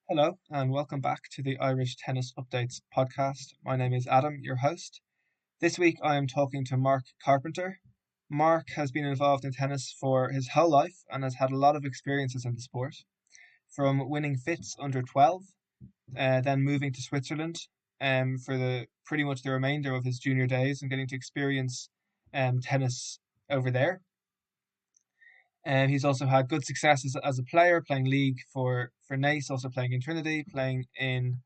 Hello, and welcome back to the Irish Tennis Updates podcast. My name is Adam, your host. This week I am talking to Mark Carpenter. Mark has been involved in tennis for his whole life and has had a lot of experiences in the sport, from winning Fitz under 12, then moving to Switzerland for the pretty much the remainder of his junior days and getting to experience tennis over there. He's also had good success as a player, playing league for Nace, also playing in Trinity, playing in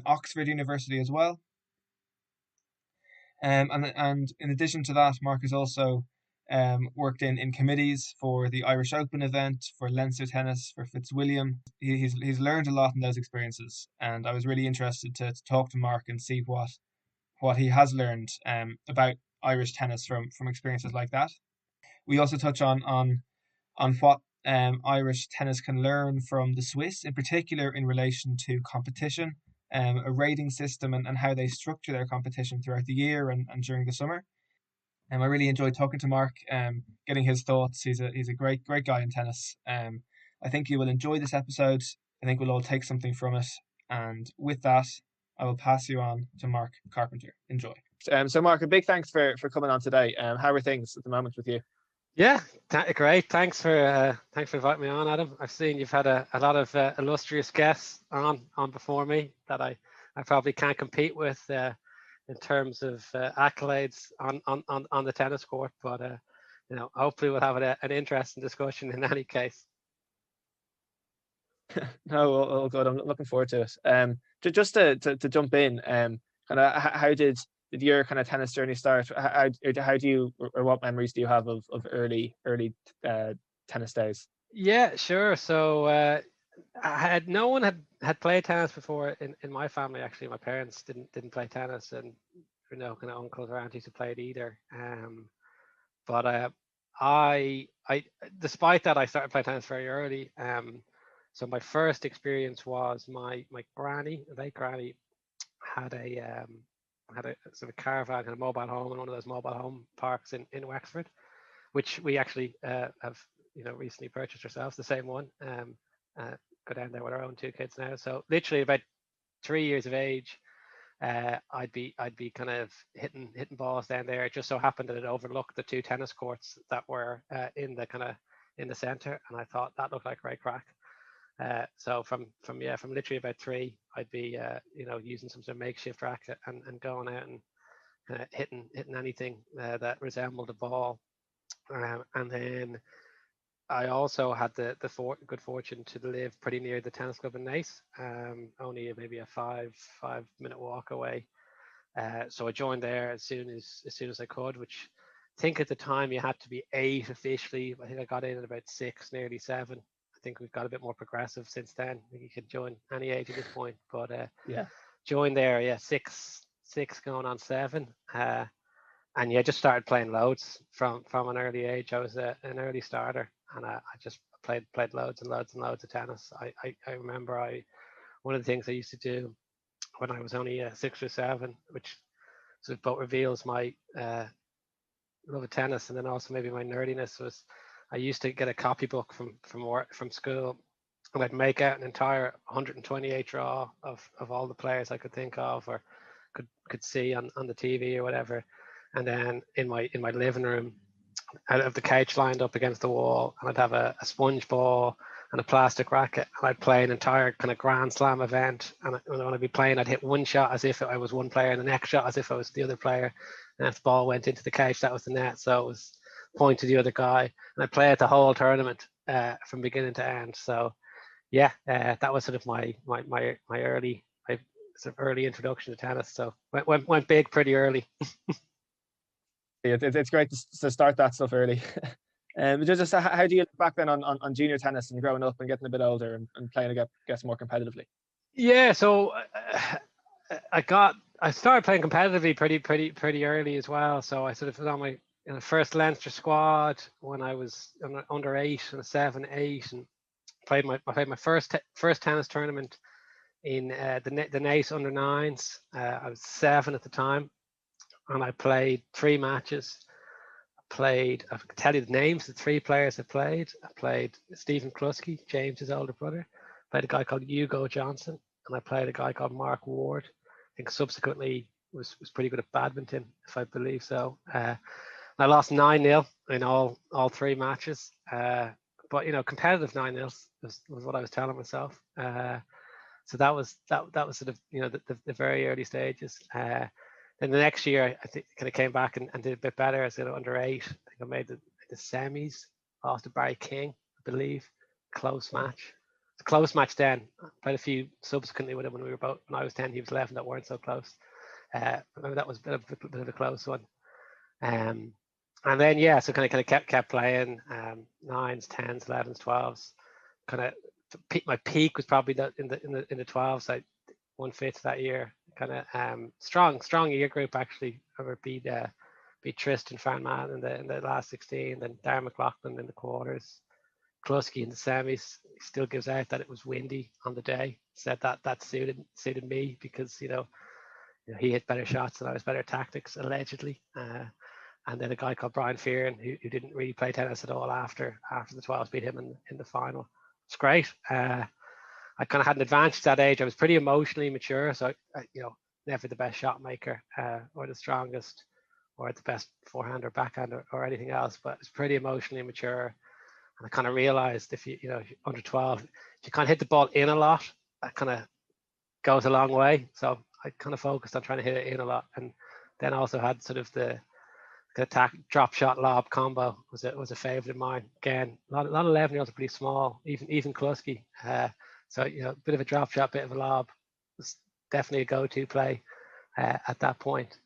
Oxford University as well. And in addition to that, Mark has also worked in committees for the Irish Open event, for Leinster Tennis, for Fitzwilliam. He's learned a lot in those experiences, and I was really interested to talk to Mark and see what he has learned about Irish tennis from experiences like that. We also touch on what Irish tennis can learn from the Swiss, in particular in relation to competition, a rating system, and how they structure their competition throughout the year and during the summer. I really enjoyed talking to Mark, getting his thoughts. He's a great guy in tennis. I think you will enjoy this episode. I think we'll all take something from it. And with that, I will pass you on to Mark Carpenter. Enjoy. So Mark, a big thanks for coming on today. How are things at the moment with you? Yeah, great. Thanks for inviting me on, Adam. I've seen you've had a lot of illustrious guests on before me that I probably can't compete with in terms of accolades on the tennis court, but hopefully we'll have an interesting discussion in any case. No, all good. I'm looking forward to it. Just to jump in, kind of how did your kind of tennis journey start? How do you, or what memories do you have of early tennis days? Yeah, sure. So no one had played tennis before in my family. Actually, my parents didn't play tennis, and kind of uncles or aunties who played either. But I despite that, I started playing tennis very early. So my first experience was my granny, late granny, had a sort of caravan and a mobile home in one of those mobile home parks in Wexford, which we actually have recently purchased ourselves, the same one. Go down there with our own two kids now. So literally about 3 years of age, I'd be kind of hitting balls down there. It just so happened that it overlooked the two tennis courts that were in the center, and I thought that looked like great crack. So from literally about 3, I'd be using some sort of makeshift racket and going out and hitting anything that resembled a ball. And then I also had the good fortune to live pretty near the tennis club in Nace, only maybe a 5 minute walk away. So I joined there as soon as I could, which I think at the time you had to be 8 officially. I think I got in at about 6, nearly 7. I think we've got a bit more progressive since then. I think you can join any age at this point, but joined there, 6 going on 7, and just started playing loads from an early age. I was an early starter, and I just played loads and loads and loads of tennis. I remember one of the things I used to do when I was only 6 or 7, which sort of both reveals my love of tennis and then also maybe my nerdiness, was I used to get a copybook from school, and I'd make out an entire 128 draw of all the players I could think of or could see on the TV or whatever. And then in my living room, I'd have the couch lined up against the wall, and I'd have a sponge ball and a plastic racket, and I'd play an entire kind of Grand Slam event. And when I'd be playing, I'd hit one shot as if I was one player, and the next shot as if I was the other player. And if the ball went into the couch, that was the net. So it was point to the other guy, and I play it the whole tournament from beginning to end. So that was sort of my early early introduction to tennis. So went big pretty early. It's great to start that stuff early. Just how do you look back then on junior tennis and growing up and getting a bit older and playing against more competitively? Yeah, so I started playing competitively pretty early as well. So I sort of was on my first Leinster squad when I was under 8 and 7, 8, and played my first tennis tournament in the Nace under 9s. I was 7 at the time, and I played 3 matches. I can tell you the names of the 3 players I played. I played Stephen Kluski, James's older brother. Played a guy called Hugo Johnson, and I played a guy called Mark Ward. I think subsequently was pretty good at badminton, if I believe so. I lost 9-0 in all three matches. But competitive 9-0 was what I was telling myself. So that was sort of the very early stages. Then the next year, I think kind of came back and did a bit better as under 8. I think I made the semis, lost to Barry King, I believe. Close match. It's a close match then. I played a few subsequently with him when I was 10, he was 11, that weren't so close. Remember that was a bit of a close one. And then so kind of kept playing 9s, 10s, 11s, 12s. Kind of my peak was probably in the 12s. I won 5th that year. Kind of strong year group actually. I beat Tristan Farnman in the last 16, then Darren McLaughlin in the quarters, Kluski in the semis. He still gives out that it was windy on the day. Said that suited me because he hit better shots and I was better tactics allegedly. And then a guy called Brian Fearon who didn't really play tennis at all after the 12s beat him in the final. It's great. I kind of had an advantage at that age. I was pretty emotionally mature, so I never the best shot maker or the strongest or the best forehand or backhand or anything else, but it's pretty emotionally mature. And I kind of realized if you under 12, if you kind of hit the ball in a lot, that kind of goes a long way. So I kind of focused on trying to hit it in a lot, and then also had sort of the attack drop shot lob combo was a favorite of mine. Again, a lot of 11-year-olds are pretty small, even Kluski. So a bit of a drop shot, bit of a lob was definitely a go-to play at that point.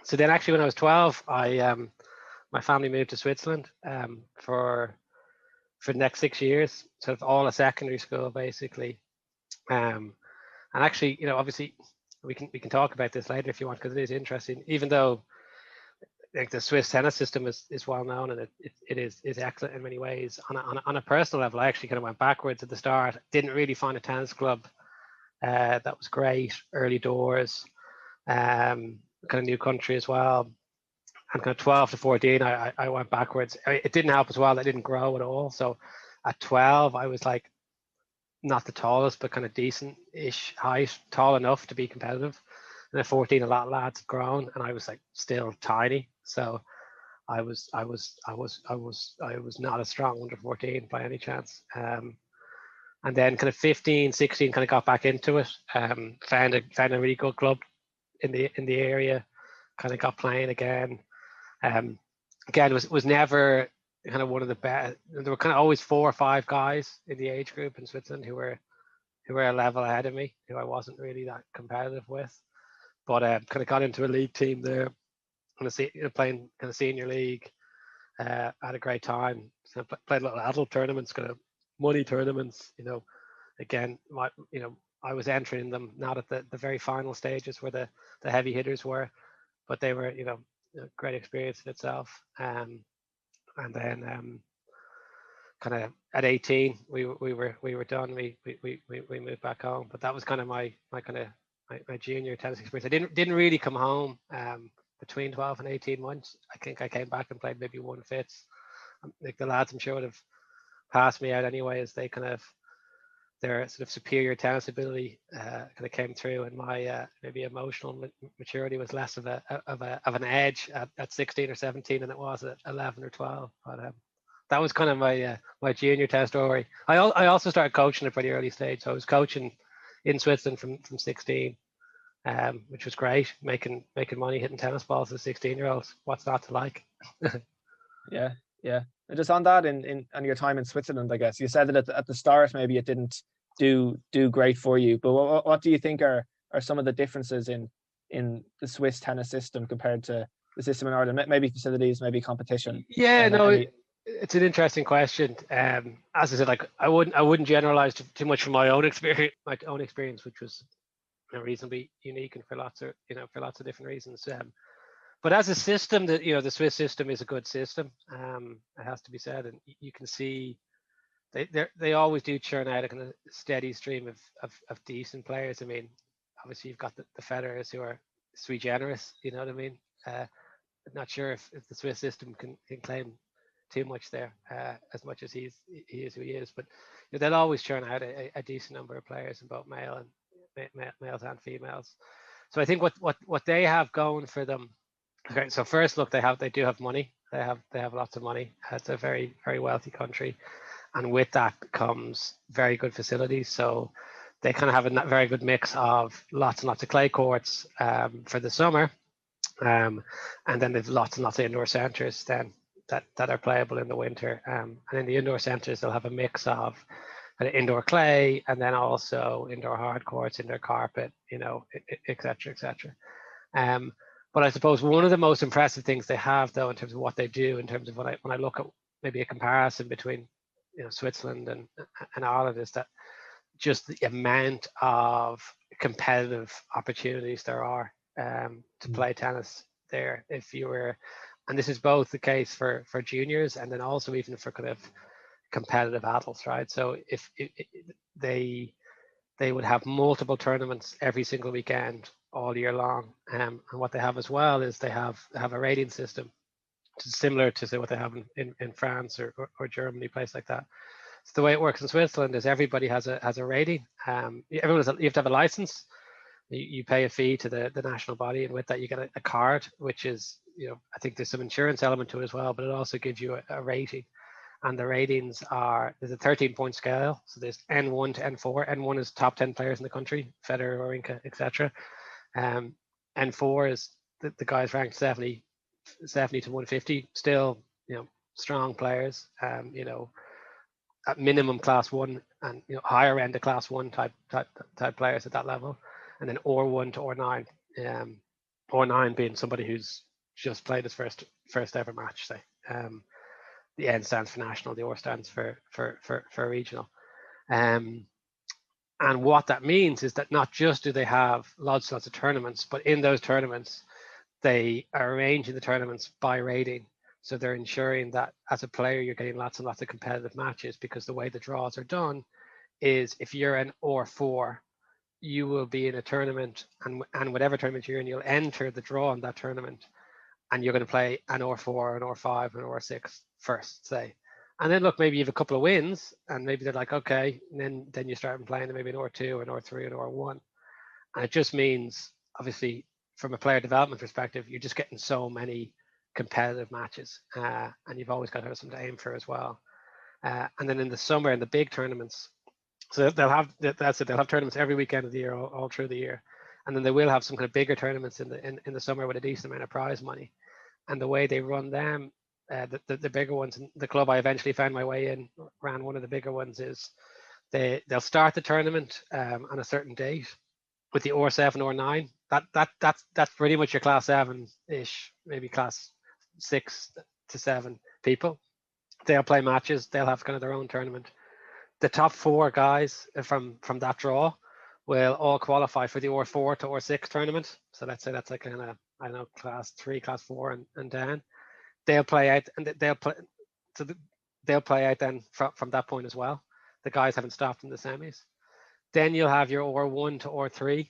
So then actually when I was 12, my family moved to Switzerland for the next 6 years, sort of all a secondary school basically. And actually, obviously we can talk about this later if you want, because it is interesting. Even though like the Swiss tennis system is well known and it is excellent in many ways. On a personal level, I actually kind of went backwards at the start. Didn't really find a tennis club that was great. Early doors, kind of new country as well. And kind of 12 to 14, I went backwards. It didn't help as well. I didn't grow at all. So at 12, I was like not the tallest, but kind of decent-ish height, tall enough to be competitive. And at 14, a lot of lads had grown, and I was like still tiny. So I was not a strong under 14 by any chance. And then kind of 15, 16, kind of got back into it. Found a really good club in the area. Kind of got playing again. Again, was never kind of one of the best. There were kind of always 4 or 5 guys in the age group in Switzerland who were a level ahead of me, who I wasn't really that competitive with. But kind of got into a league team there, playing kind of senior league. Had a great time. So played a lot of adult tournaments, kind of money tournaments. Again, I was entering them not at the very final stages where the heavy hitters were, but they were a great experience in itself. And then kind of at 18, we were done. We moved back home. But that was kind of my junior tennis experience. I didn't really come home between 12 and 18 months. I think I came back and played maybe 1/5. Like the lads, I'm sure would have passed me out anyway, as they kind of their sort of superior tennis ability kind of came through, and my maybe emotional maturity was less of an edge at 16 or 17 than it was at 11 or 12. But that was kind of my junior tennis story. I also started coaching at a pretty early stage, so I was coaching in Switzerland from 16, which was great, making money hitting tennis balls as 16-year-olds. What's not to like? Yeah. And just on that, on your time in Switzerland, I guess you said that at the start maybe it didn't do great for you, but what do you think are some of the differences in the Swiss tennis system compared to the system in Ireland? Maybe facilities, maybe competition. Yeah, it's an interesting question. As I said, like I wouldn't generalize too much from my own experience, which was reasonably unique and for lots of different reasons. But as a system, the Swiss system is a good system. It has to be said, and you can see they always do churn out a kind of steady stream of decent players. I mean, obviously you've got the Federers who are sui generis. You know what I mean? I'm not sure if the Swiss system can claim too much there, as much as he is who he is. But they'll always churn out a decent number of players in both males and females. So I think what they have going for them. Okay, so first look, they do have money. They have lots of money. It's a very, very wealthy country, and with that comes very good facilities. So they kind of have a very good mix of lots and lots of clay courts for the summer, and then they've lots and lots of indoor centres then that are playable in the winter. And in the indoor centres, they'll have a mix of indoor clay and then also indoor hard courts, indoor carpet, et cetera, et cetera. But I suppose one of the most impressive things they have, though, in terms of what they do, in terms of when I look at maybe a comparison between Switzerland and Ireland, is that just the amount of competitive opportunities there are to play tennis there. If you were, and this is both the case for juniors and then also even for kind of competitive adults, right? So if they would have multiple tournaments every single weekend all year long, and what they have as well is they have a rating system similar to say what they have in France or Germany, place like that. So the way it works in Switzerland is everybody has a rating. You have to have a license. You pay a fee to the national body, and with that you get a card, which is, I think there's some insurance element to it as well, but it also gives you a rating. And the ratings there's a 13-point scale. So there's N1 to N4. N1 is top 10 players in the country, Federer, Wawrinka, etc. N4 is the guys ranked 70 to 150, still, strong players, at minimum class one and higher end of class one type players at that level. And then R1 to R9, R9 being somebody who's just played his first ever match, say. The N stands for national, the R stands for regional. And what that means is that not just do they have lots of tournaments, but in those tournaments, they are arranging the tournaments by rating. So they're ensuring that as a player, you're getting lots and lots of competitive matches, because the way the draws are done is if you're an R4, you will be in a tournament, and whatever tournament you're in, you'll enter the draw in that tournament, and you're going to play an R4, an R5, an R6 first, say. And then look, maybe you have a couple of wins, and maybe they're like, okay, and then you start playing maybe an R2, an R3, an R1. And it just means, obviously, from a player development perspective, you're just getting so many competitive matches, and you've always got to have something to aim for as well. And then in the summer, in the big tournaments, so they'll have tournaments every weekend of the year, all through the year, and then they will have some kind of bigger tournaments in the summer with a decent amount of prize money. And the way they run them, the bigger ones, and the club I eventually found my way in ran one of the bigger ones, is they'll start the tournament on a certain date with the R7, R9. That's pretty much your class 7-ish, maybe class 6 to 7 people. They'll play matches. They'll have kind of their own tournament. The top 4 guys from that draw will all qualify for the R4 to R6 tournament. So let's say that's like kind of, I don't know, class 3, class 4, and down. They'll play out, and they'll play out then from that point as well. The guys haven't stopped in the semis. Then you'll have your R1 to R3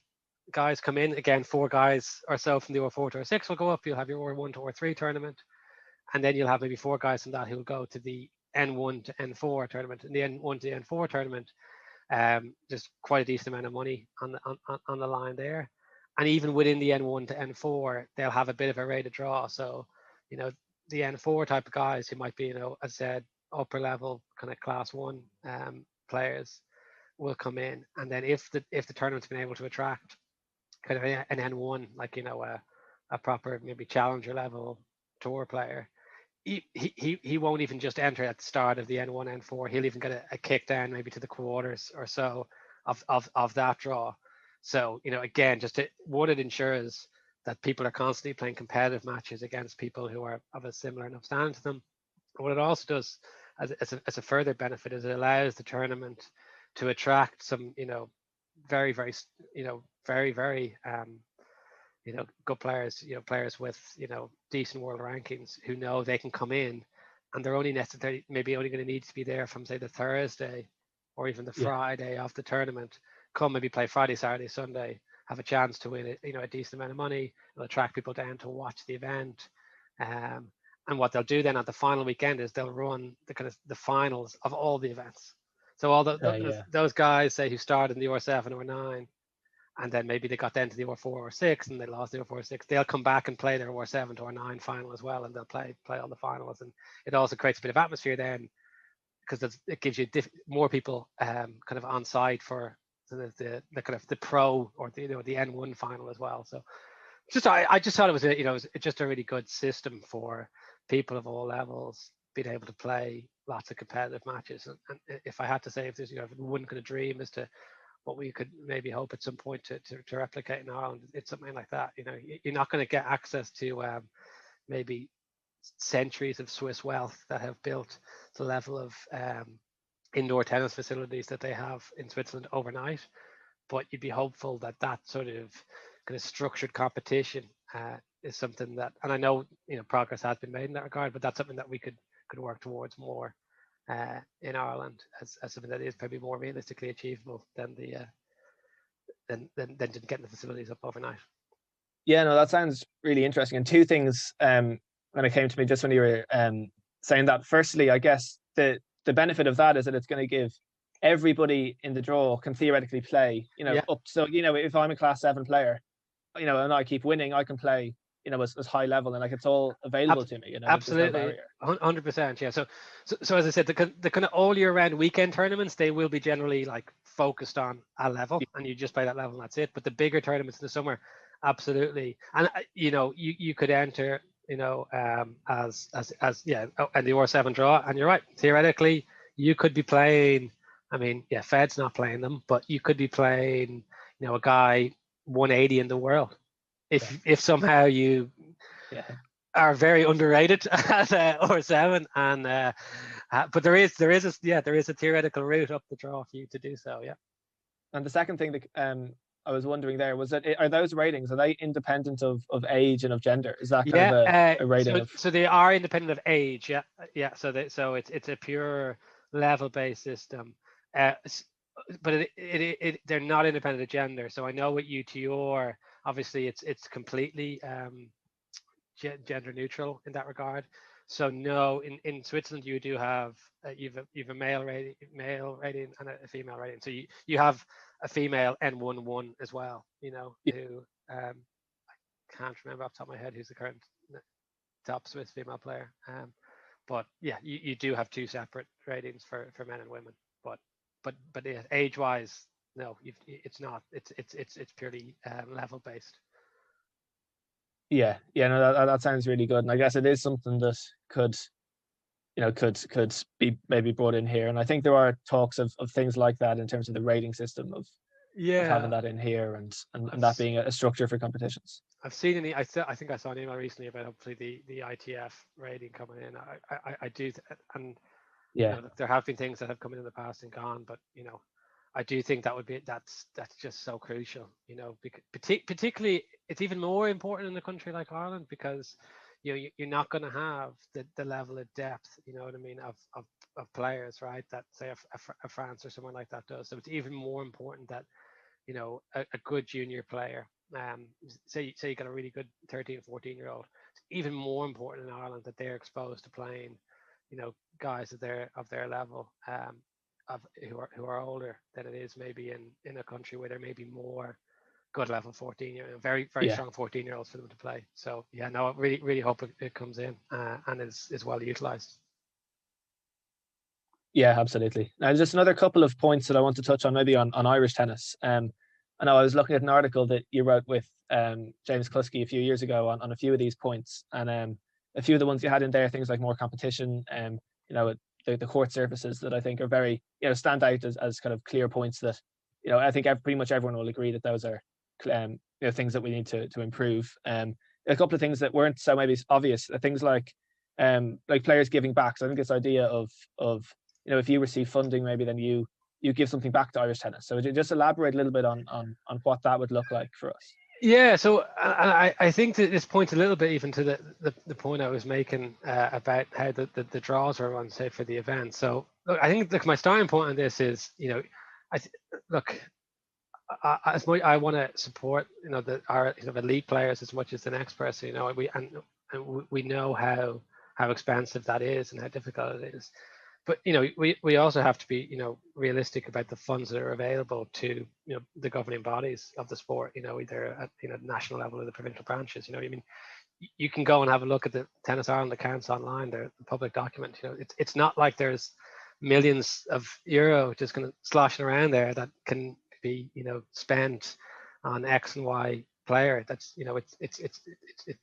guys come in. Again, 4 guys or so from the R4 to R6 will go up. You'll have your R1 to R3 tournament. And then you'll have maybe 4 guys from that who will go to the N1 to N4 tournament. In the N1 to N4 tournament, there's quite a decent amount of money on the line there. And even within the N1 to N4, they'll have a bit of a rate of draw. So, the N4 type of guys who might be, as I said, upper level kind of class 1 players will come in. And then if the tournament's been able to attract kind of an N1, like, a proper maybe challenger level tour player, he won't even just enter at the start of the N1, N4. He'll even get a kick down maybe to the quarters or so of that draw. So, again, it ensures that people are constantly playing competitive matches against people who are of a similar enough standing to them. What it also does as a further benefit is it allows the tournament to attract some, very, very, very, very good players, players with, decent world rankings who know they can come in, and they're only maybe only going to need to be there from, say, the Thursday or even the Friday of the tournament. Come maybe play Friday, Saturday, Sunday, have a chance to win a decent amount of money. It'll attract people down to watch the event. And what they'll do then at the final weekend is they'll run the finals of all the events. So all those guys, say, who started in the R7 or 9, and then maybe they got down to the R4 or 6 and they lost the R4 or 6, they'll come back and play their R7 or 9 final as well, and they'll play all the finals. And it also creates a bit of atmosphere then, because it gives you more people kind of on site for the kind of the pro or the N1 final as well. So I just thought it was just a really good system for people of all levels being able to play lots of competitive matches. And if I had to say, if there's one kind of dream as to what we could maybe hope at some point to replicate in Ireland, it's something like that. You're not going to get access to maybe centuries of Swiss wealth that have built the level of indoor tennis facilities that they have in Switzerland overnight, but you'd be hopeful that sort of kind of structured competition is something that, and I know progress has been made in that regard, but that's something that we could work towards more in Ireland as something that is probably more realistically achievable than getting the facilities up overnight. Yeah, no, that sounds really interesting. And two things when it came to me just when you were saying that. Firstly, I guess the benefit of that is that it's going to give everybody in the draw can theoretically play, up. So, if I'm a class 7 player, and I keep winning, I can play, as high level, and like it's all available to me. Absolutely, 100%. Yeah. So as I said, the kind of all year round weekend tournaments, they will be generally like focused on a level, and you just play that level, and that's it. But the bigger tournaments in the summer, absolutely, and you could enter, and the R7 draw, and you're right. Theoretically, you could be playing. I mean, Fed's not playing them, but you could be playing, a guy 180 in the world. If somehow you are very underrated at R7, and but there is a theoretical route up the draw for you to do so. Yeah. And the second thing that I was wondering there was that are those ratings, are they independent of age and of gender? Is that kind of a rating? So they are independent of age. Yeah. So it's a pure level based system. But they're not independent of gender. So I know with UTR, obviously it's completely gender neutral in that regard. So no, in Switzerland you do have you've a male rating and a female rating. So you have a female N11 as well. Who I can't remember off the top of my head who's the current top Swiss female player. But yeah, you do have two separate ratings for men and women. But age wise, no, it's not. It's purely level based. Yeah, no, that sounds really good, and I guess it is something that could be maybe brought in here. And I think there are talks of things like that in terms of the rating system of having that in here and that being a structure for competitions. I've seen I think I saw an email recently about hopefully the ITF rating coming in. I do, and there have been things that have come in the past and gone, but I do think that's just so crucial. Particularly it's even more important in a country like Ireland, because you're not going to have the level of depth, what I mean, of players, right, that say a France or someone like that does. So it's even more important that a good junior player, say you got a really good 13, 14-year-old, it's even more important in Ireland that they're exposed to playing guys of their level, who are older than it is maybe in a country where there may be more good level 14-year, very strong 14-year-olds for them to play. So yeah, no, really really hope it comes in and is well utilized. Yeah, absolutely. Now, just another couple of points that I want to touch on, maybe on Irish tennis. I know I was looking at an article that you wrote with James Kluski a few years ago on a few of these points, and a few of the ones you had in there, things like more competition, the court surfaces that I think are very, stand out as kind of clear points that, I think pretty much everyone will agree that those are things that we need to improve. A couple of things that weren't so maybe obvious, things like players giving back. So I think this idea of if you receive funding, maybe then you give something back to Irish tennis. So just elaborate a little bit on what that would look like for us. Yeah, so I think that this points a little bit even to the point I was making about how the draws are run, say, for the event. So look, I think my starting point on this is, I want to support our elite players as much as the next person. We know how how expensive that is and how difficult it is. But we also have to be realistic about the funds that are available to the governing bodies of the sport. Either at national level or the provincial branches. I mean, you can go and have a look at the Tennis Ireland accounts online. They're the public document. It's not like there's millions of euro just kind of sloshing around there that can be spent on X and Y player. That's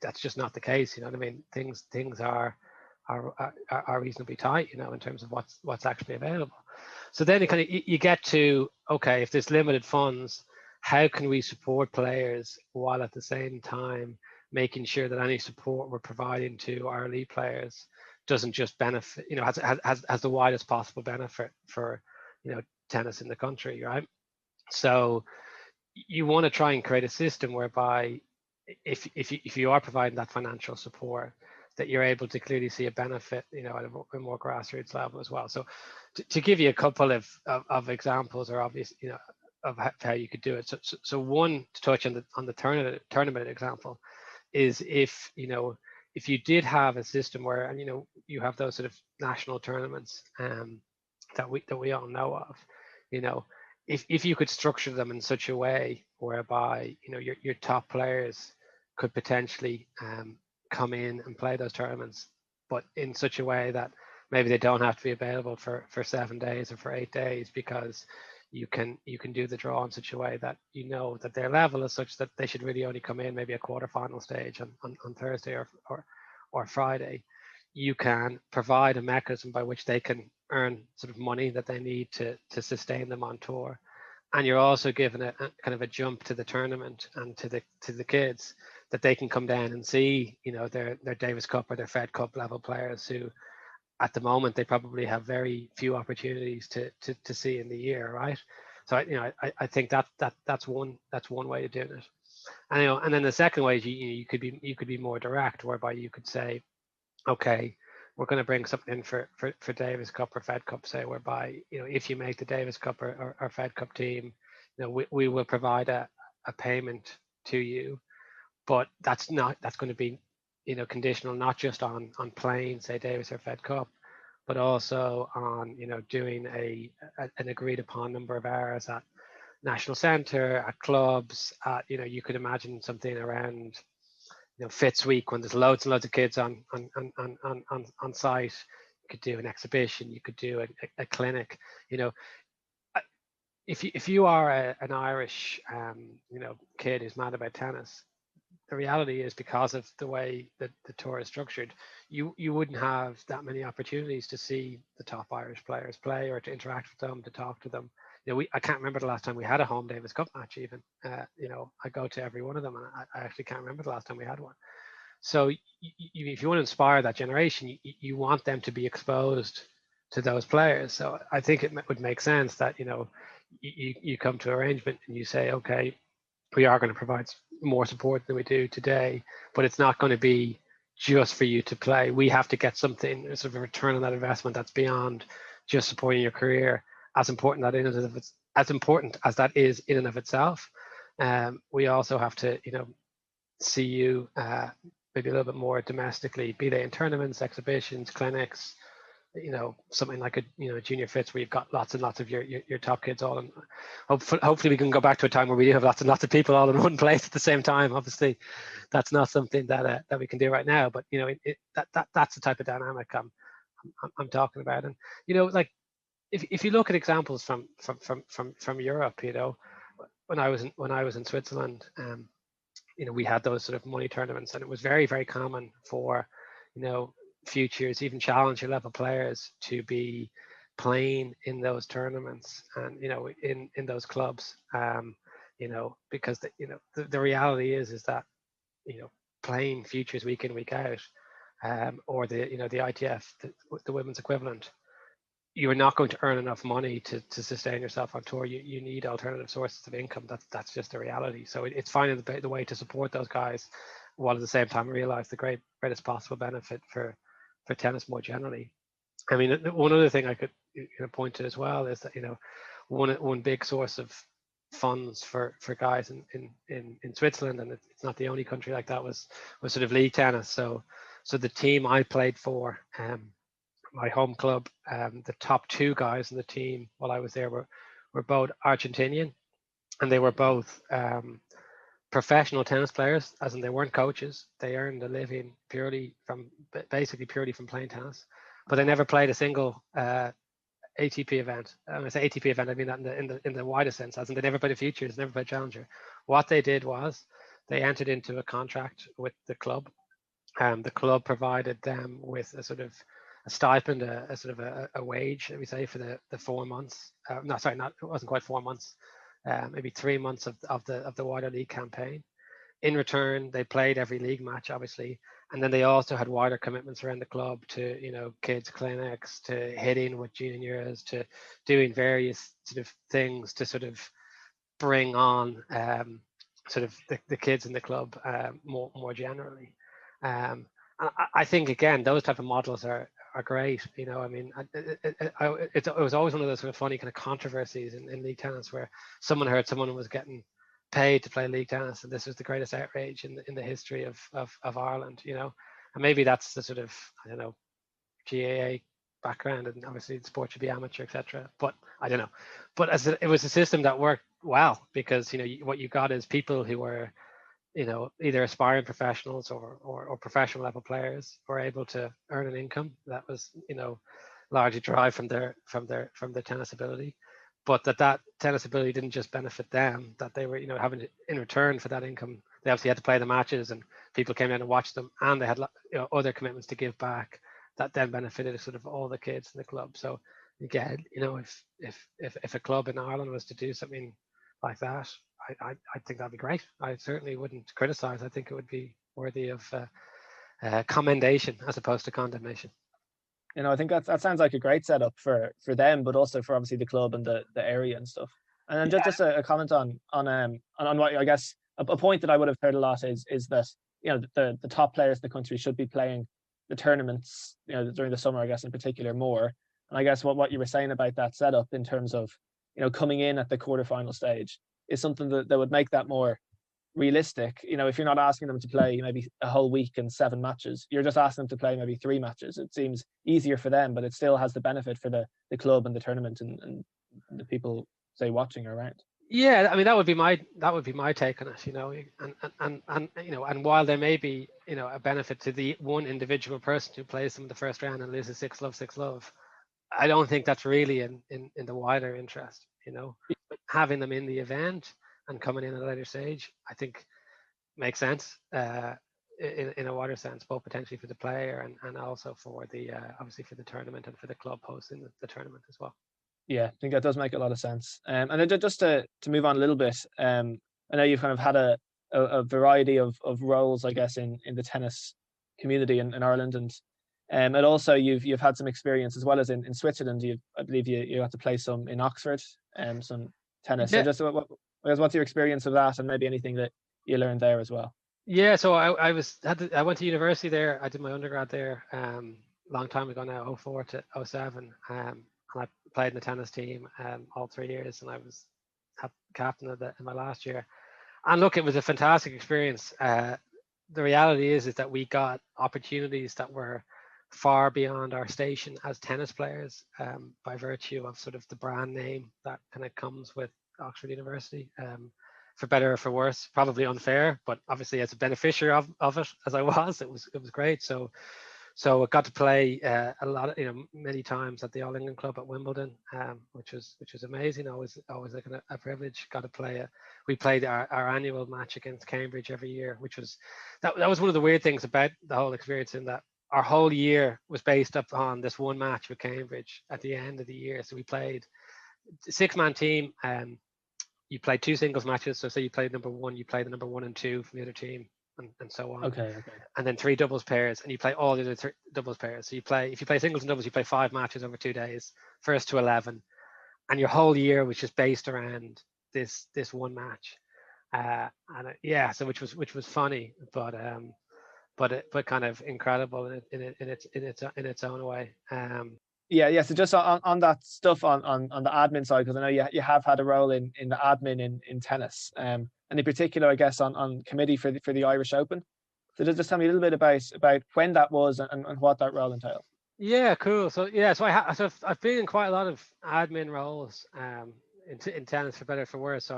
that's just not the case. You know what I mean? Things are reasonably tight, in terms of what's actually available. So then you get to, okay, if there's limited funds, how can we support players while at the same time making sure that any support we're providing to our elite players doesn't just benefit, has the widest possible benefit for tennis in the country, right? So you want to try and create a system whereby if you are providing that financial support, that you're able to clearly see a benefit, at a more grassroots level as well. So to give you a couple of examples, or obvious, of how you could do it. So one, to touch on the tournament example, is if you did have a system where, and you have those sort of national tournaments that we all know of, if you could structure them in such a way whereby your top players could potentially come in and play those tournaments, but in such a way that maybe they don't have to be available for 7 days or for 8 days, because you can do the draw in such a way that that their level is such that they should really only come in maybe a quarterfinal stage on Thursday or Friday. You can provide a mechanism by which they can earn sort of money that they need to sustain them on tour, and you're also given a kind of a jump to the tournament and to the kids, that they can come down and see their Davis Cup or their Fed Cup level players who at the moment they probably have very few opportunities to see in the year, right? So I think that's one way of doing it. And then the second way is you could be more direct, whereby you could say, okay, we're going to bring something in for Davis Cup or Fed Cup, say, whereby if you make the Davis Cup or Fed Cup team, we will provide a payment to you, but that's going to be conditional not just on playing, say, Davis or Fed Cup, but also on doing an agreed upon number of hours at national centre, at clubs, you could imagine something around Fitz Week, when there's loads and loads of kids on site. You could do an exhibition, you could do a clinic. If you are an Irish kid who's mad about tennis, the reality is, because of the way that the tour is structured, you wouldn't have that many opportunities to see the top Irish players play, or to interact with them, to talk to them. I can't remember the last time we had a home Davis Cup match even. I go to every one of them, and I actually can't remember the last time we had one. So if you want to inspire that generation, you want them to be exposed to those players. So I think it would make sense that you come to arrangement and you say, okay, we are going to provide more support than we do today, but it's not going to be just for you to play. We have to get something, sort of a return on that investment that's beyond just supporting your career. As important as that is in and of itself, we also have to see you maybe a little bit more domestically, be they in tournaments, exhibitions, clinics, something like a junior fits, where you've got lots and lots of your top kids all in. Hopefully we can go back to a time where we do have lots and lots of people all in one place at the same time. Obviously that's not something that we can do right now, but that's the type of dynamic I'm talking about. And like if you look at examples from Europe, when I was in Switzerland, we had those sort of money tournaments, and it was very, very common for futures, even challenger level players, to be playing in those tournaments and in those clubs, because the reality is that playing futures week in, week out, or the ITF, the women's equivalent, you're not going to earn enough money to sustain yourself on tour. You need alternative sources of income. That's just the reality. So it's finding the way to support those guys, while at the same time realize the greatest possible benefit for tennis more generally. I mean, one other thing I could point to as well is that one big source of funds for guys in Switzerland, and it's not the only country like that, was sort of league tennis. So So the team I played for, my home club, the top two guys in the team while I was there were both Argentinian, and they were both professional tennis players, as in they weren't coaches. They earned a living basically purely from playing tennis, but they never played a single ATP event. When I say ATP event, I mean that in the widest sense, as in they never played a Futures, never played Challenger. What they did was they entered into a contract with the club. The club provided them with a sort of a stipend, a sort of a wage, let me say, for the 4 months. No, sorry, it wasn't quite 4 months. Maybe 3 months of the wider league campaign. In return, they played every league match, obviously, and then they also had wider commitments around the club to, kids clinics, to hitting with juniors, to doing various sort of things to sort of bring on sort of the kids in the club more generally. I think again, those type of models are great. I mean, it was always one of those sort of funny kind of controversies in league tennis where someone heard someone was getting paid to play league tennis, and this was the greatest outrage in the history of Ireland. And maybe that's the sort of, I don't know, GAA background, and obviously the sport should be amateur, etc. But I don't know. But it was a system that worked well, because what you got is people who were either aspiring professionals or professional level players were able to earn an income that was largely derived from their tennis ability, but that tennis ability didn't just benefit them, that they were having to, in return for that income, they obviously had to play the matches and people came in and watched them, and they had other commitments to give back that then benefited sort of all the kids in the club. So again, if a club in Ireland was to do something like that, I think that'd be great. I certainly wouldn't criticize. I think it would be worthy of commendation as opposed to condemnation. I think that sounds like a great setup for them, but also for obviously the club and the area and stuff. And then just a comment on what, I guess, a point that I would have heard a lot is that the top players in the country should be playing the tournaments during the summer, I guess, in particular, more. And I guess what you were saying about that setup in terms of coming in at the quarterfinal stage is something that would make that more realistic. If you're not asking them to play maybe a whole week and 7 matches, you're just asking them to play maybe 3 matches. It seems easier for them, but it still has the benefit for the club and the tournament and the people, say, watching around. Yeah, I mean that would be my take on it. And while there may be a benefit to the one individual person who plays them in the first round and loses 6-love, I don't think that's really in the wider interest. But having them in the event and coming in at a later stage, I think makes sense in a wider sense, both potentially for the player and also for the obviously for the tournament and for the club hosting the tournament as well. Yeah, I think that does make a lot of sense. And then just to move on a little bit, I know you've kind of had a variety of roles, I guess, in the tennis community in Ireland, and also you've had some experience as well as in Switzerland. I believe you had to play some in Oxford, some tennis. Yeah. So just what's your experience of that, and maybe anything that you learned there as well? Yeah, so I went to university there. I did my undergrad there long time ago now, 04 to 07. And I played in the tennis team all 3 years, and I was captain in my last year. And look, it was a fantastic experience. The reality is that we got opportunities that were far beyond our station as tennis players, by virtue of sort of the brand name that kind of comes with Oxford University. For better or for worse, probably unfair, but obviously as a beneficiary of it, as I was, it was great. So I got to play a lot of, many times at the All England Club at Wimbledon, which was amazing. Always like a privilege. Got to play we played our annual match against Cambridge every year, which was that was one of the weird things about the whole experience, in that our whole year was based upon this one match with Cambridge at the end of the year. So we played a 6-man team. You played 2 singles matches. So say you played number 1, you play the number 1 and 2 from the other team, and so on. Okay. And then 3 doubles pairs, and you play all the other doubles pairs. So if you play singles and doubles, you play 5 matches over 2 days, first to 11, and your whole year was just based around this one match. So which was funny, but kind of incredible in its own way. So just on that stuff on the admin side, because I know you have had a role in the admin in tennis, and in particular, I guess, on committee for the Irish Open. So just tell me a little bit about when that was and what that role entailed. Yeah, cool. So yeah, so I've been in quite a lot of admin roles in tennis, for better or for worse. So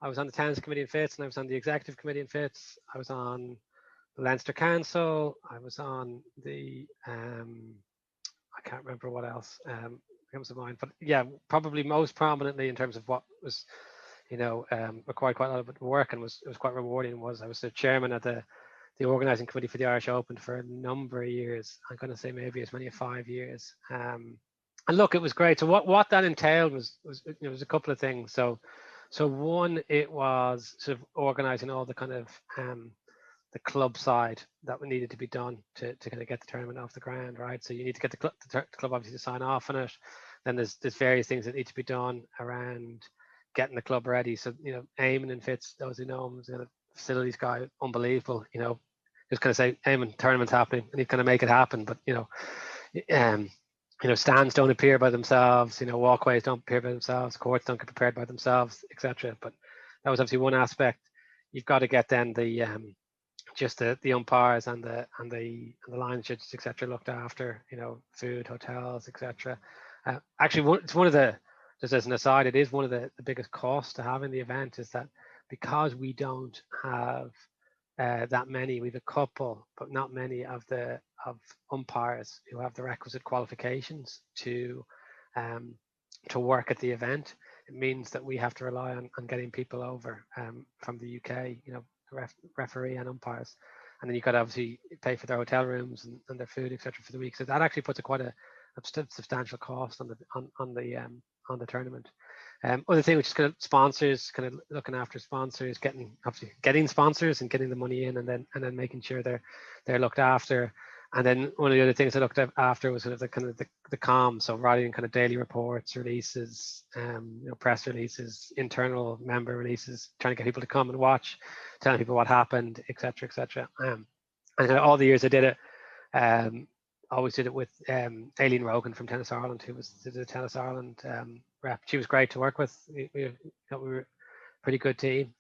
I was on the tennis committee in Fitz, and I was on the executive committee in Fitz. I was on the Leinster Council. I was on the I can't remember what else comes to mind, but yeah, probably most prominently in terms of what was, required quite a lot of work and it was quite rewarding. Was I was the chairman of the organising committee for the Irish Open for a number of years. I'm going to say maybe as many as 5 years. And look, it was great. So what that entailed was a couple of things. So one, it was sort of organising all the kind of the club side that needed to be done to kind of get the tournament off the ground, right? So you need to get the club obviously to sign off on it. Then there's various things that need to be done around getting the club ready. So Eamon and Fitz, those who know him, is a facilities guy, unbelievable. Just kind of say, Eamon, tournament's happening, and he'd kind of make it happen. But stands don't appear by themselves. Walkways don't appear by themselves. Courts don't get prepared by themselves, etc. But that was obviously one aspect. You've got to get then the just the umpires and the line judges, etc., looked after. Food, hotels, etc. Actually, it's one of the, just as an aside, it is one of the biggest costs to having the event, is that because we don't have that many, we've a couple, but not many of umpires who have the requisite qualifications to work at the event. It means that we have to rely on getting people over from the UK, referee and umpires, and then you've got to obviously pay for their hotel rooms and their food, etc., for the week. So that actually puts quite a substantial cost on the tournament. Other thing, which is kind of sponsors, kind of looking after sponsors, getting sponsors and getting the money in, and then making sure they're looked after. And then one of the other things I looked after was sort of the comms, so writing kind of daily reports, releases, press releases, internal member releases, trying to get people to come and watch, telling people what happened, etc., etc. And all the years I did it, always did it with Aileen Rogan from Tennis Ireland, who was the Tennis Ireland rep. She was great to work with. We were a pretty good team.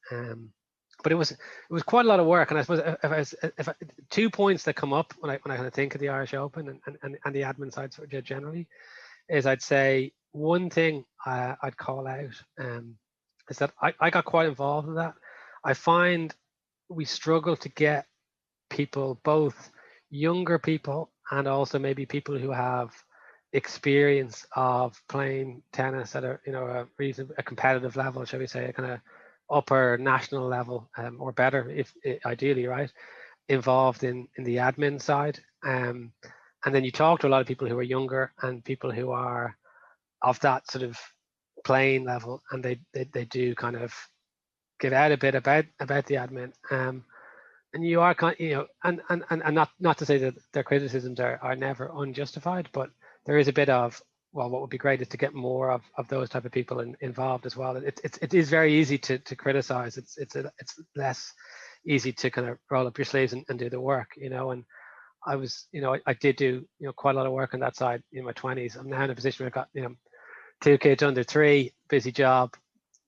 But it was quite a lot of work, and I suppose if 2 points that come up when I kind of think of the Irish Open and the admin side generally, is I'd say one thing I'd call out is that I got quite involved in that. I find we struggle to get people, both younger people and also maybe people who have experience of playing tennis at a competitive level, shall we say, a kind of upper national level, or better, if ideally, right, involved in the admin side. And then you talk to a lot of people who are younger and people who are of that sort of playing level, and they do kind of give out a bit about the admin. And you are kind, and not to say that their criticisms are never unjustified, but there is a bit of, well, what would be great is to get more of those type of people involved as well. It is very easy to criticize. It's less easy to kind of roll up your sleeves and do the work, And I was, I did do, quite a lot of work on that side in my 20s. I'm now in a position where I've got, 2 kids under 3, busy job,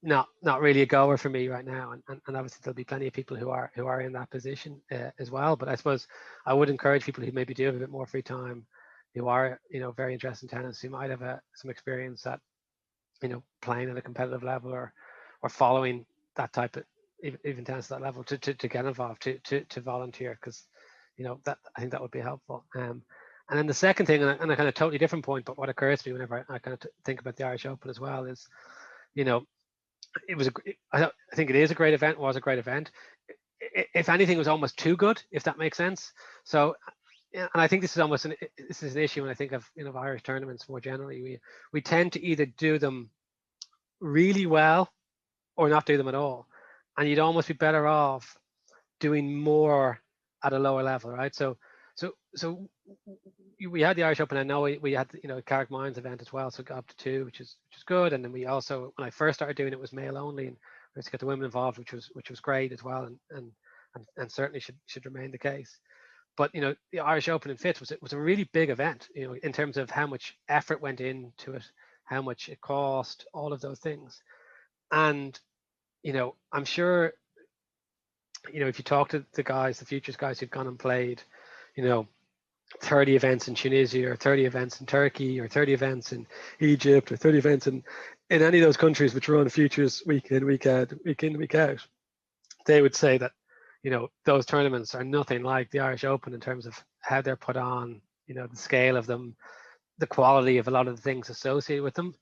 not really a goer for me right now. And obviously there'll be plenty of people who are in that position as well. But I suppose I would encourage people who maybe do have a bit more free time, who are very interested in tennis, who might have some experience at playing at a competitive level or following that type of even tennis at that level, to get involved, to volunteer, because that, I think that would be helpful. And then the second thing, and a kind of totally different point, but what occurs to me whenever I kind of think about the Irish Open as well, is it was I think it is a great event, was a great event. If anything, it was almost too good, if that makes sense. So, and I think this is an issue when I think of Irish tournaments more generally. We tend to either do them really well or not do them at all, and you'd almost be better off doing more at a lower level, right? So we had the Irish Open. I know we had Carrick Mines event as well, so it got up to 2, which is good. And then we also, when I first started doing it, was male only, and we had to get the women involved, which was great as well, and certainly should remain the case. But the Irish Open in Fitz was a really big event, in terms of how much effort went into it, how much it cost, all of those things. And I'm sure if you talk to the guys, the futures guys who've gone and played, you know, 30 events in Tunisia or 30 events in Turkey or 30 events in Egypt or 30 events in any of those countries which run futures week in, week out, week out, they would say that, those tournaments are nothing like the Irish Open in terms of how they're put on, the scale of them, the quality of a lot of the things associated with them,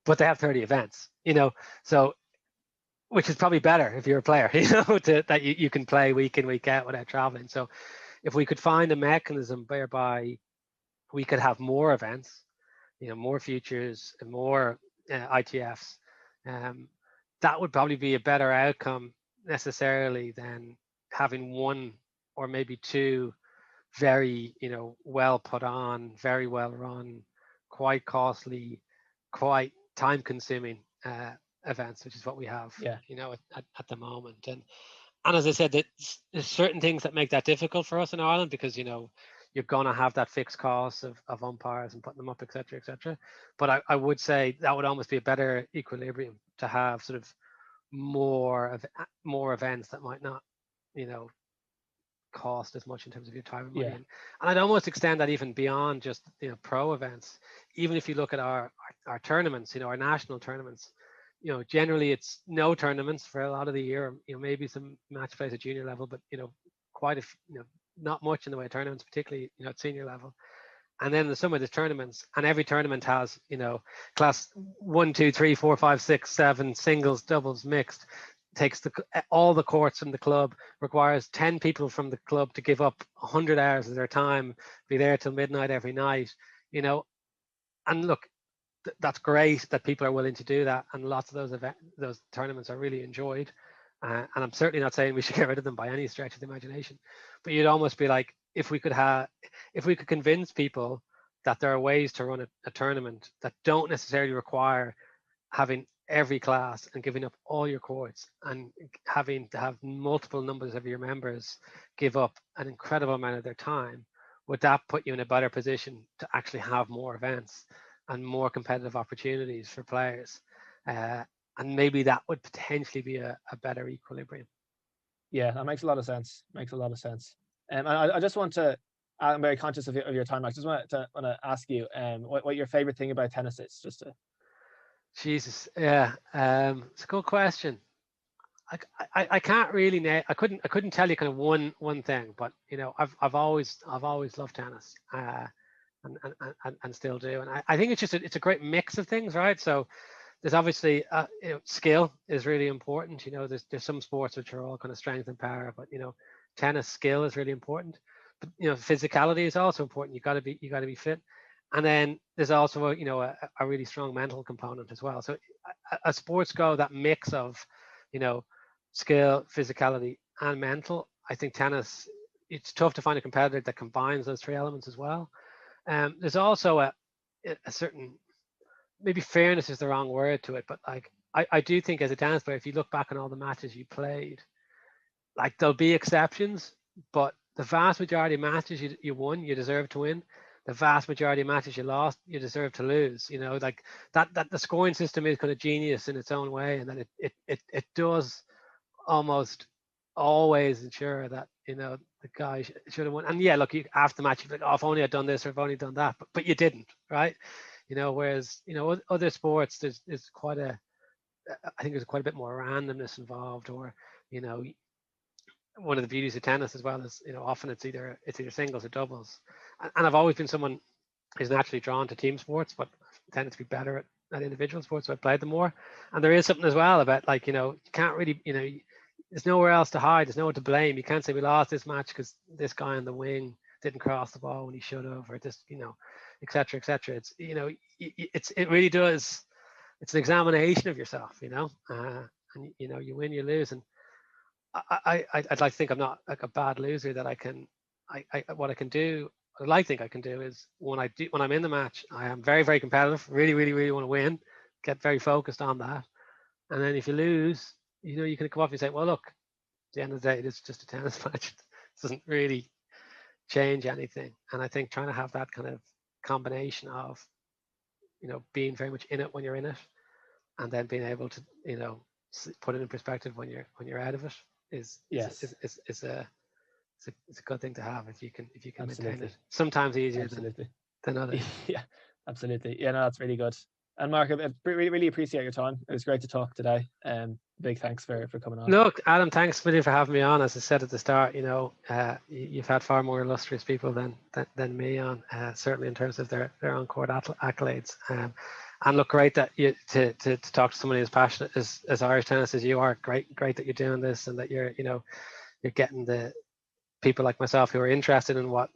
but they have 30 events, so which is probably better if you're a player, that you can play week in, week out without traveling. So if we could find a mechanism whereby we could have more events, more futures and more ITFs, that would probably be a better outcome necessarily than having one or maybe two very, well put on, very well run, quite costly, quite time consuming events, which is what we have, Yeah. At the moment. And as I said, there's certain things that make that difficult for us in Ireland because, you're going to have that fixed cost of umpires and putting them up, et cetera, et cetera. But I would say that would almost be a better equilibrium to have sort of more events that might not, cost as much in terms of your time and money. Yeah. And I'd almost extend that even beyond just, pro events. Even if you look at our tournaments, our national tournaments, generally it's no tournaments for a lot of the year, maybe some match plays at junior level, but, quite not much in the way of tournaments, particularly, at senior level. And then in the summer there's tournaments, and every tournament has, class 1, 2, 3, 4, 5, 6, 7, singles, doubles, mixed, takes all the courts from the club, requires 10 people from the club to give up 100 hours of their time, be there till midnight every night, and look, that's great that people are willing to do that, and lots of those tournaments are really enjoyed, and I'm certainly not saying we should get rid of them by any stretch of the imagination, but you'd almost be like, if we could convince people that there are ways to run a tournament that don't necessarily require having every class and giving up all your courts and having to have multiple numbers of your members give up an incredible amount of their time, would that put you in a better position to actually have more events and more competitive opportunities for players? And maybe that would potentially be a better equilibrium. Yeah, that makes a lot of sense. Makes a lot of sense. And I just want to, I'm very conscious of your time. I just want to ask you what your favorite thing about tennis is, just to. Jesus, yeah, it's a good question. I can't really I couldn't tell you kind of one thing, but I've always loved tennis, and still do, and I think it's a great mix of things, right? So there's obviously skill is really important. There's some sports which are all kind of strength and power, but tennis skill is really important. But physicality is also important. You got to be fit, and then there's also a really strong mental component as well. So a sports go that mix of skill, physicality, and mental. I think tennis, it's tough to find a competitor that combines those three elements as well. There's also a certain, maybe fairness is the wrong word to it, but like I do think as a tennis player, if you look back on all the matches you played, like there'll be exceptions, but the vast majority of matches you won, you deserve to win. The vast majority of matches you lost, you deserve to lose. Like that the scoring system is kind of genius in its own way, and that it does almost always ensure that the guy should have won. And yeah, look, after the match, you're like, oh, if only I'd done this or if only done that, but you didn't, right? Whereas other sports, there's quite a, I think there's quite a bit more randomness involved, or one of the beauties of tennis as well is often it's either singles or doubles, and I've always been someone who's naturally drawn to team sports, but I've tended to be better at individual sports, so I played them more. And there is something as well about, like, you can't really, there's nowhere else to hide, there's no one to blame. You can't say we lost this match because this guy on the wing didn't cross the ball when he should have, or just et cetera, et cetera. It's it really does, it's an examination of yourself, and you win, you lose. And I'd like to think I'm not like a bad loser, that I can, what I can do, what I think I can do is when I'm in the match, I am very, very competitive, really, really, really want to win, get very focused on that. And then if you lose, you can come off and say, well, look, at the end of the day, it's just a tennis match. It doesn't really change anything. And I think trying to have that kind of combination of, being very much in it when you're in it, and then being able to, put it in perspective when you're out of it, Yes. It's a good thing to have if you can maintain Absolutely. it. Sometimes easier Absolutely. than others. Yeah, absolutely. Yeah, no, that's really good. And Mark, I really appreciate your time. It was great to talk today. Big thanks for coming on. Look, Adam, thanks really for having me on. As I said at the start, you've had far more illustrious people than me on, certainly in terms of their on-court accolades. And look, great that you to talk to somebody as passionate as Irish tennis as you are. Great that you're doing this, and that you're getting the people like myself who are interested in what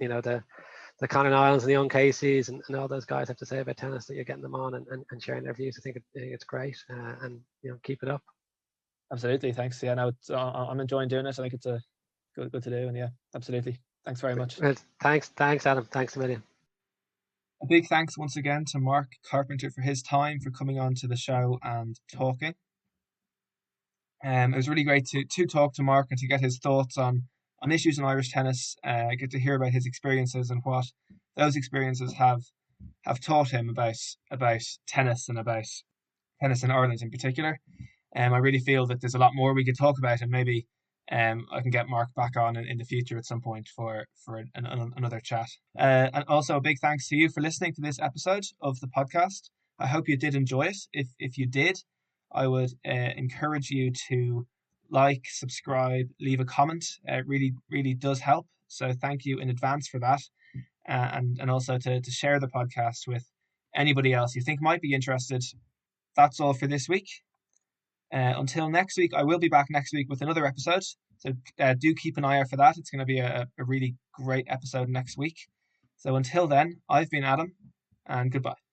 the Conor Niles and the Young Caseys and all those guys have to say about tennis, that you're getting them on and sharing their views. I think it's great, and keep it up. Absolutely, thanks. Yeah, no, I'm enjoying doing it. I think it's a good to do, and yeah, absolutely. Thanks very much. Well, thanks, Adam. Thanks a million. A big thanks once again to Mark Carpenter for his time, for coming on to the show and talking. It was really great to talk to Mark and to get his thoughts on issues in Irish tennis. Get to hear about his experiences and what those experiences have taught him about tennis and about tennis in Ireland in particular. I really feel that there's a lot more we could talk about, and maybe I can get Mark back on in the future at some point for another chat. And also a big thanks to you for listening to this episode of the podcast. I hope you did enjoy it. If you did, I would encourage you to like, subscribe, leave a comment. It really does help. So thank you in advance for that. And also to share the podcast with anybody else you think might be interested. That's all for this week. Until next week, I will be back next week with another episode. So do keep an eye out for that. It's going to be a really great episode next week. So until then, I've been Adam, and goodbye.